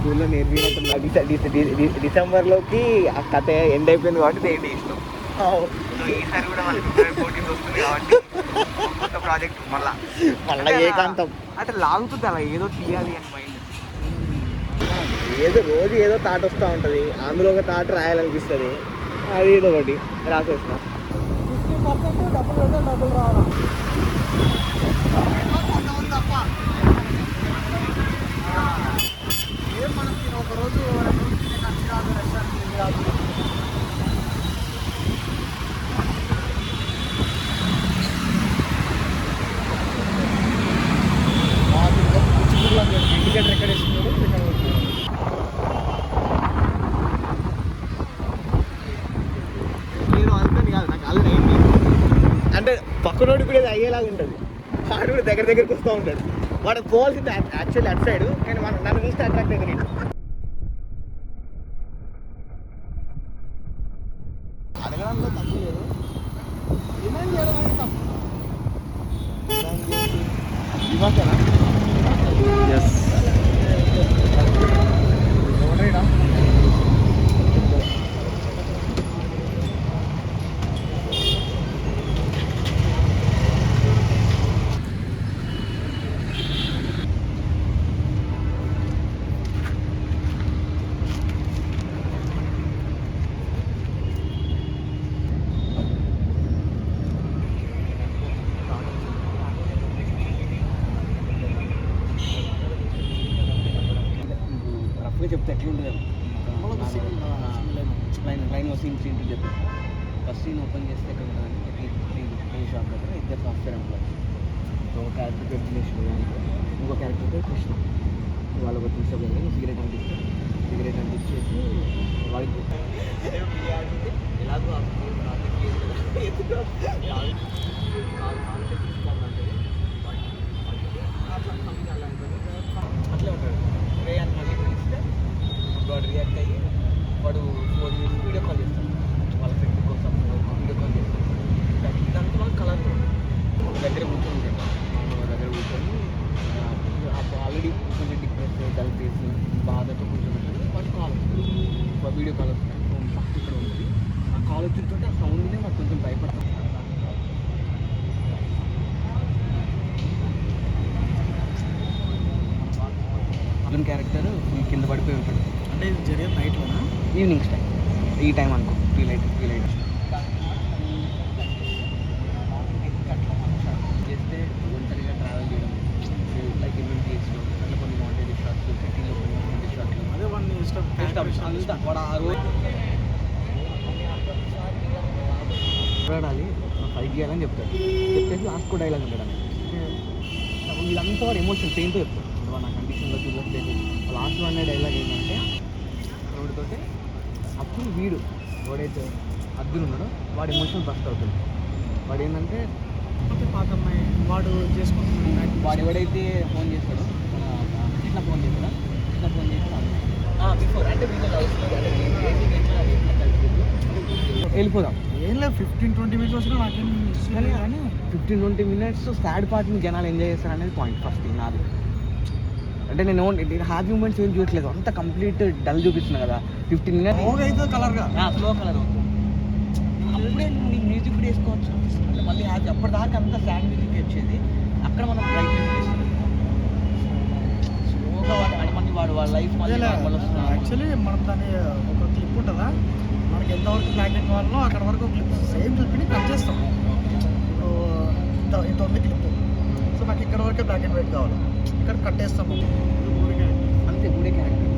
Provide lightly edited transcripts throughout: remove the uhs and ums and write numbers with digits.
స్కూల్లో నేర్పినట్టు డిసెంబర్లోకి ఆ కథ ఎండ్ అయిపోయింది కాబట్టి దేంటి ఇష్టం. ఈసారి కూడా పోటీలు వస్తుంది కాబట్టి కొత్త ప్రాజెక్ట్ మళ్ళీ ఏకాంతం అంటే లాగుతుంది అలా ఏదో తీయాలి అని మైండ్. ఏదో రోజు ఏదో థాట్ వస్తూ ఉంటుంది, అందులో ఒక థాట్ రాయాలనిపిస్తుంది, అది ఏదో ఒకటి రాసేసిన. 50% డబ్బులు పెడితే డబ్బులు రావడం తప్ప ఏం మనకి ఒకరోజు 2 రోజులు ఖర్చు కాదు, రెస్టారెంట్ కాదు. ఇండికేటర్ ఎక్కడ వేసుకున్నాడు నేను అనుకోని కాదు, నాకు ఆల్రెడీ అయింది. అంటే పక్కనోడు కూడా ఇది అయ్యేలాగా ఉంటుంది, వాడు కూడా దగ్గరికి వస్తూ ఉంటాడు. వాడికి పోవాల్సింది యాక్చువల్లీ అటు సైడ్, కానీ నన్ను చూస్తే అట్రాక్ట్ అయితే నేను అడగడంలో తప్పు లేదు, డిమాండ్ చేయడం అనేది తప్పు. ఇవ్వకేనా ఎస్ ఎవరైనా చెప్తే ఎట్లుంటుంది లైన్ సీన్ చెప్పి ఫస్ట్ సీన్ ఓపెన్ చేస్తే ఎక్కడ ఉంటుందంటే షాప్ దగ్గర ఇద్దరు సాఫ్ట్వేర్ ఎంప్లాయీస్. ఒక క్యారెక్టర్ పేరు దినేష్, ఇంకో క్యారెక్టర్ పేరు కృష్ణ. వాళ్ళు ఒక తీసుకెళ్ళి సిగరెట్ అంటించేసి వాళ్ళకి ఎలాగో అట్లే ఉంటాడు రే అని మళ్ళీ పిలిస్తే వాడు రియాక్ట్ అయ్యి వాడు 4 minutes వీడియో కాల్ చేస్తాడు, వాళ్ళ ఫ్రెండ్ కోసం వీడియో కాల్ చేస్తాడు. దాంతో మనకు కలర్ దగ్గర కూర్చొని ఆల్రెడీ కొంచెం డిప్రెస్ డల్ ఫేస్ బాధతో కూర్చొని వాడు కాల్ వస్తుంది, వీడియో కాల్ వస్తుంది, ఫస్ట్ ఇక్కడ ఉంటుంది. ఆ కాల్ వచ్చిందంటే ఆ సౌండ్నే మాకు కొంచెం భయపడతాం. అతని క్యారెక్టర్ కింద పడిపోయి ఉంటాడు. అంటే ఇది జరిగే నైట్లోనా ఈవినింగ్స్ టైం, ఈ టైం అనుకో, ఫీల్ అయితే చేస్తే ఒంటరిగా ట్రావెల్ చేయడం, లైక్ ఈవెంట్ చేస్తూ అట్లా కొన్ని మౌంటైన్ షాట్స్, సిటీలో కొన్ని మౌంటైన్ షాట్లు, అదే వాడిని అంతా వాడు ఆ రోజు చూడాలి ఫైట్ చేయాలని చెప్తాడు. చెప్పేసి లాస్ట్ కూడా డైలాగ్ ఉంటాడు. వీళ్ళంతా వాడు ఎమోషన్ పెయిన్తో చెప్తాడు, నా కండిషన్లో చూడట్లేదు. లాస్ట్ అనే డైలాగ్ ఏంటంటే రోడ్డుతోటి అప్పుడు వీడు వాడైతే అర్జున్ ఉన్నాడో వాడు ఎమోషన్ బస్ట్ అవుతుంది. వాడు ఏంటంటే పాత అమ్మాయి వాడు చేసుకుంటున్నాడు, వాడు ఎవడైతే ఫోన్ చేస్తాడో కృష్ణ ఫోన్ చేస్తాడా, బిఫోర్ అంటే వెళ్ళిపోదాం. ఏం లేదు 15-20 minutes వచ్చినా నాకేం కానీ 15-20 minutes సాడ్ పార్ట్ని జనాలు ఎంజాయ్ చేస్తారు అనేది పాయింట్ ఫస్ట్ నాది. అంటే నేను హ్యాపీ మూమెంట్స్ ఏం చూడట్లేదు, అంత కంప్లీట్ డల్ చూపిస్తున్నా కదా. 15 minutes అయితే కలర్గా స్లో కలర్ అప్పుడే నీకు మ్యూజిక్ కూడా వేసుకోవచ్చు. అంటే మళ్ళీ హ్యాపీ అప్పటిదాకా అంతా సాడ్ మ్యూజిక్ వచ్చేది, అక్కడ మనం బ్రైట్ మ్యూజిక్ వేస్తాం స్లోగా. మళ్ళీ వాడు లైఫ్ యాక్చువల్లీ మనం దాన్ని ఒక క్లిప్ ఉంటుందా, మనకి ఎంతవరకు బ్లాక్ అండ్ కావాలో అక్కడ వరకు క్లిప్ సేమ్ క్లిప్ని కట్ చేస్తాం. ఇప్పుడు ఇంత ఉంది క్లిప్, సో నాకు ఇక్కడ వరకే బ్లాక్ అండ్ వైట్ కావాలి, ఇక్కడ కట్టేస్తాము అంతే. మూడే క్యారెక్టర్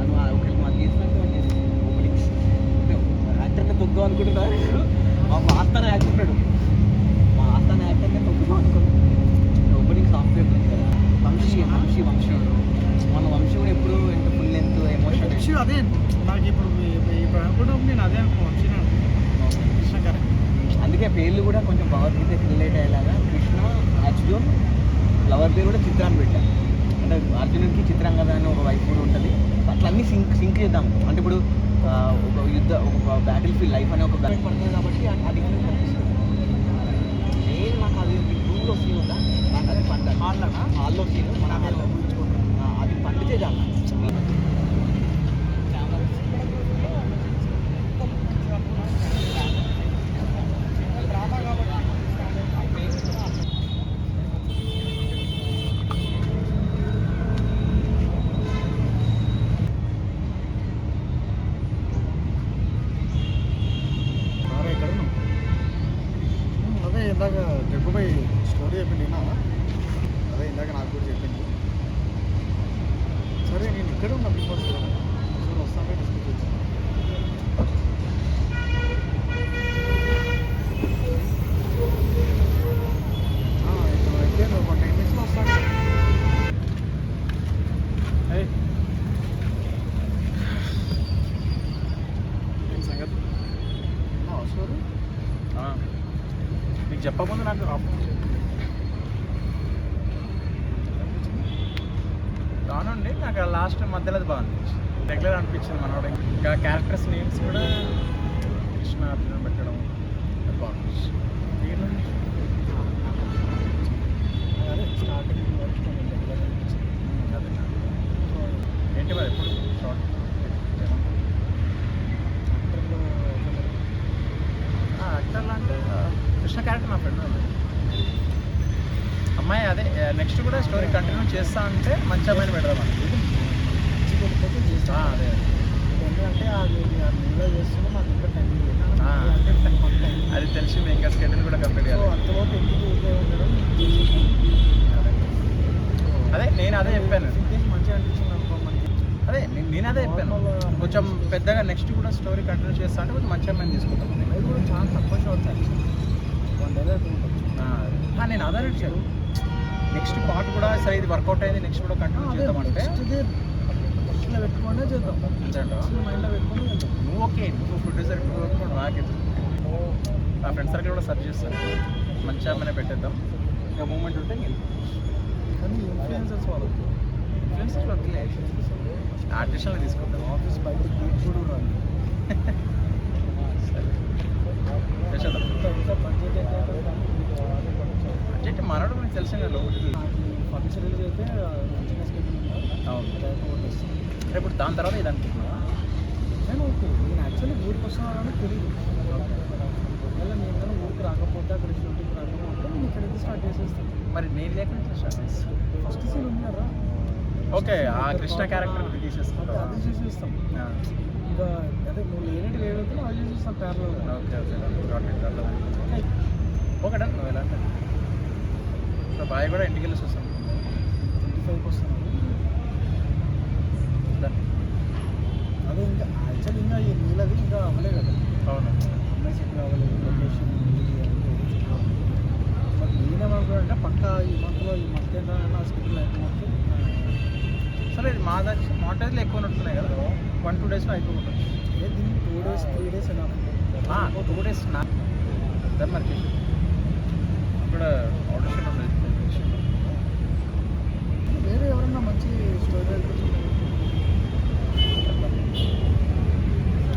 అది ఒకరికి మాకు యాక్టర్ని తొగ్గుదాం అనుకుంటున్నారు. మా ఆస్థాన యాక్టర్ ఉన్నాడు, మా ఆస్థాన యాక్టర్ని తొగ్గుదాం అనుకుంటున్నాడు. ఓపెనింగ్ సాఫ్ట్వేర్ ఉంది కదా, వంశీ మన వంశీ కూడా ఎప్పుడు ఎంత ఫుల్ లెంత్ ఎమోషన్ అదే నాకు ఇప్పుడు అనుకుంటాం. నేను అదే వంశీనే కృష్ణ కరెక్ట్. అందుకే పేర్లు కూడా కొంచెం భగవద్గీత రిలేట్ అయ్యేలాగా కృష్ణ, అర్జున్, లవర్ పేరు కూడా చిత్రాన్ని పెట్టాను. అంటే అర్జునుడికి చిత్రాంగద అని ఒక వైఫ్ కూడా ఉంటుంది. అట్లా అన్నీ సింక్ చేద్దాం. అంటే ఇప్పుడు ఒక బ్యాటిల్ ఫీల్డ్ లైఫ్ అనే ఒక బ్యాటిల్ పడుతుంది కాబట్టి అది కనిపిస్తుంది. నేను నాకు అది రూమ్లో సీన్ ఉందా, నాకు అది పంట హాల్లో సీన్ అది పండితే చాలు. ఇందాక జగ్గుపై స్టోరీ చెప్పింది విన్నా అదే ఇందాక నాకు కూడా చెప్పింది. సరే నేను ఇక్కడే ఉన్నా బిగ్ బాస్ ఒకసారి వస్తానే డిస్కస్ చేస్తాను. ఇప్పుడు అయితే ఒక 10 minutes వస్తాను. ఏం సంగతి? స్టోరీ నీకు చెప్పకముందు నాకు బాగుండి. నాకు లాస్ట్ మధ్యలో అది బాగుంది, రెగ్యులర్ అనిపించింది. మనోడు ఇంకా క్యారెక్టర్స్ నేమ్స్ కూడా కృష్ణ అర్జున్ పెట్టడం బాగుంది. అదే స్టార్టింగ్ వరకు కొంచెం రెగ్యులర్ అనిపించింది. అదే ఏంటి మరి ఎప్పుడు షార్ట్ యాక్టర్లు అంటే కృష్ణ క్యారెక్టర్ నా ఫ్రెండ్ ఉంది అమ్మాయి. అదే నెక్స్ట్ కూడా స్టోరీ కంటిన్యూ చేస్తా అంటే మంచి అమ్మాయిని పెడదాం అని. అదే ఎందుకంటే అది నీలో చేస్తుంటే మాకు ఇంకా టైం అది తెలిసింది. ఇంకా స్కెడ్యూల్ కూడా కంప్లీట్ కాదు. అంతలోపు ఎందుకు ఊరికే ఉండడం అదే నేను అదే చెప్పాను. మంచిగా అనిపించింది అనుకో మనకి. అదే నేను అదే చెప్పాను. కొంచెం పెద్దగా నెక్స్ట్ కూడా స్టోరీ కంటిన్యూ చేస్తా అంటే కొంచెం మంచి అమ్మాయిని తీసుకుంటాం. అది కూడా చాలా తక్కువ షార్ట్స్ యాక్చువల్లీ 1 day నేను అదే అడిగాను. నెక్స్ట్ పార్ట్ కూడా సరే ఇది వర్కౌట్ అయింది, నెక్స్ట్ కూడా కంటిన్యూ చేద్దామంటే ఫస్ట్లో పెట్టుకునే చేద్దాం. మైండ్లో పెట్టుకుని వెళ్తాం. నువ్వు ఓకే, నువ్వు ప్రొడ్యూసర్ నువ్వు పెట్టుకోండి, నాకైతే నా ఫ్రెండ్ సర్కిల్ కూడా సర్చ్ చేస్తాను. మంచి అమ్మాయినే పెట్టేద్దాం. ఇక మూమెంట్ ఉంటే నేను కానీ ఇన్ఫ్లుయెన్సర్స్ వాళ్ళు ఇన్ఫ్లుయెన్సర్స్ వద్దులే, ఆర్టిస్టులను తీసుకుంటాం. ఆఫీస్ బయట గేట్ కూడా ఉండాలి. సరే చేసేద్దాం. ఇంకా బడ్జెట్ అయితే బడ్జెట్ మనోడు మీకు తెలిసిన ఫంక్షన్ రిలీజ్ అయితే మంచిగా స్కెడ్యూల్ అవును. ఓటేస్తాను. ఇప్పుడు దాని తర్వాత ఇది అనుకుంటున్నావా? నేను ఓకే, నేను యాక్చువల్లీ ఊరికి వస్తున్నానని తెలియదు. ఒకవేళ నేను కానీ ఊరికి రాకపోతే అక్కడ షూటింగ్ రాకపోతే నేను ఇక్కడైతే స్టార్ట్ చేసేస్తాను. మరి నేను లేకుండా స్టార్ట్ చేస్తాను. ఫస్ట్ సీన్ ఉంది కదా, ఓకే ఆ కృష్ణ క్యారెక్టర్ తీసేస్తాం. అది చేసేస్తాం. ఇంకా అదే నువ్వు లేనట్టు లేకపోతే అది చేసేస్తాం ప్యారలల్గా. Okay okay done. నువ్వు ఎలా అంటే ఇప్పుడు బాయ్ కూడా ఇంటికి వెళ్ళి వస్తాను. 25కి వస్తున్నాను. డన్. అదే ఇంకా యాక్చువల్లీ ఇంకా ఈ నీళ్ళది ఇంకా అవ్వలేదు కదా, అవును. అమ్మాయి సెట్ అవ్వలేదు, లొకేషన్ బట్ నేనేమనుకున్నానంటే పక్కా ఈ మంత్లో ఈ మంత్ ఏంటన్నా స్కెడ్యూల్ అయిపోవచ్చు. సరే ఇది మాటేజ్లో ఎక్కువ ఉంటున్నాయి కదా, 1-2 daysలో అయిపోతుంది. దీనికి 2 days 3 days ఎలా 2 days నా దాన్ని మరి చేసి అక్కడ ఆడిషన్ ఉండేది. వేరే ఎవరన్నా మంచి స్టోరీ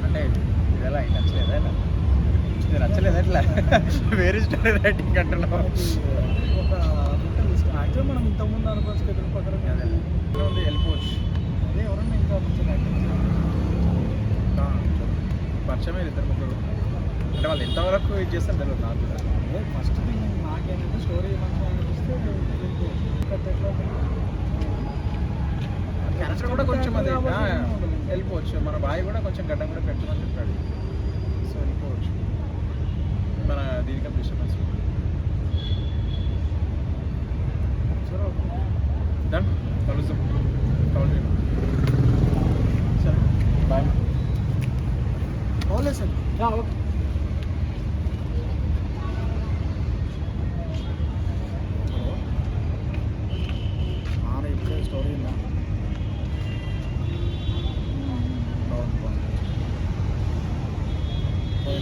అంటే ఇది ఎలా నచ్చలేదా? ఇలా ఇది నచ్చలేదు ఎట్లా వేరే స్టోరీ రైటింగ్ అంటున్నావు? ఒక యాక్చువల్ మనం ఇంతకుముందు అనుకోవచ్చు స్కెడ్యూల్ ప్రకారం అదే ఉంది, వెళ్ళిపోవచ్చు. అదే ఎవరన్నా ఇంకా మంచిగా పరిచయం ఇద్దరు ముగ్గురు అంటే వాళ్ళు ఎంతవరకు ఇది చేస్తారు తెలియదు నాకు కూడా. అదే ఫస్ట్ థింగ్ నాకేంటంటే స్టోరీ మంచిగా అనిపిస్తే క్యారెక్టర్ కూడా కొంచెం అది వెళ్ళిపోవచ్చు. మన బాయ్ కూడా కొంచెం గడ్డం కూడా పెట్టమని చెప్పాడు, సో వెళ్ళిపోవచ్చు. మన దీనికి డిస్టర్బెన్స్ డన్. కలుద్దాం, కాల్ చేయండి. సరే బాయ్. Okay sir. ఓకే. ఇప్పుడే స్టోరీ ఉందా? బాగుంది.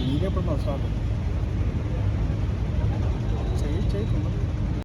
నీదే ఎప్పుడు స్టార్ట్